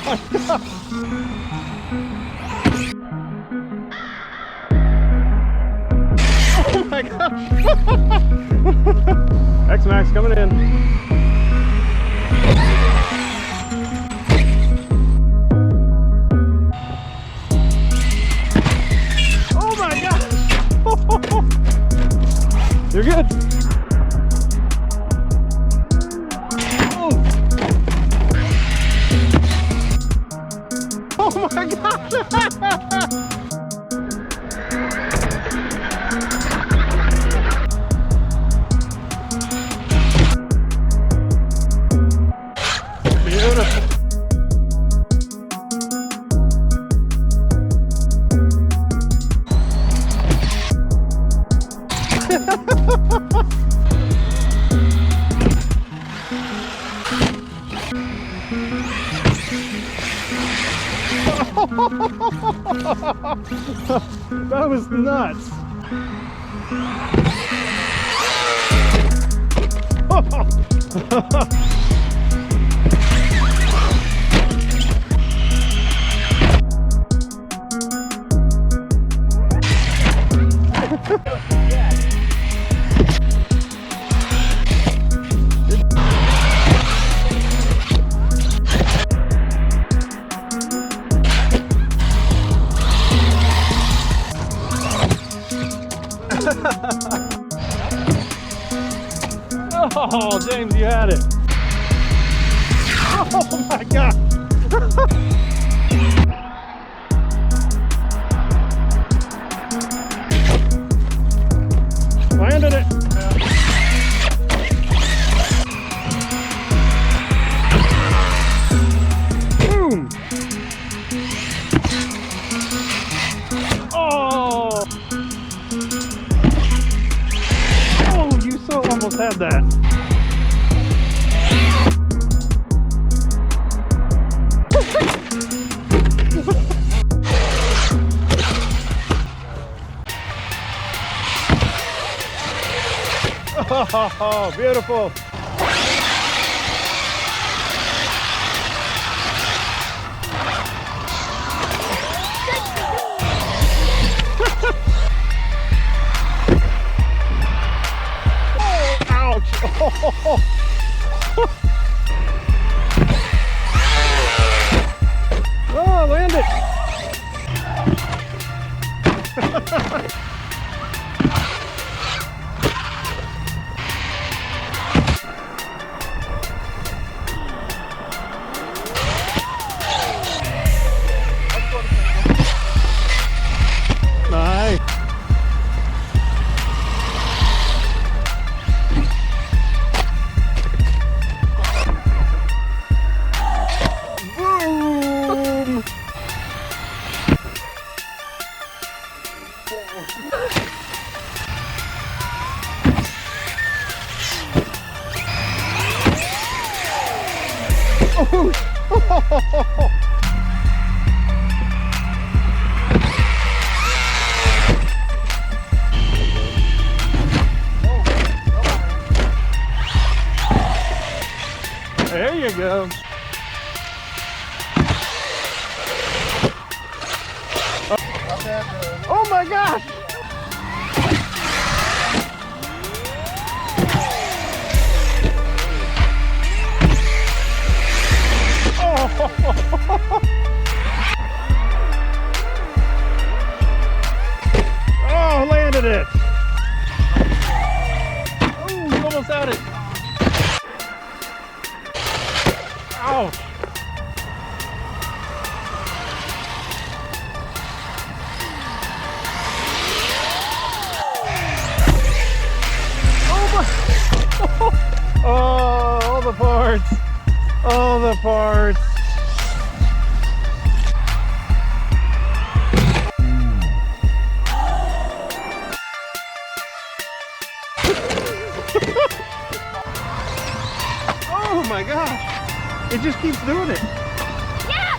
my God. Oh my God. X-Maxx coming in. Oh my God. You're good. Oh my God! Beautiful. That was nuts. Oh, James, you had it. Oh my God. Landed it. Boom. Oh. Oh, you so almost had that. Oh, beautiful. Oh, ouch. Oh. Oh, land it. Nice. Boom. Oh. There you go. Oh my gosh! Oh, landed it! Oh, you almost had it. Ouch! Oh my! Oh, all the parts! All the parts! Oh my gosh! It just keeps doing it. Yeah!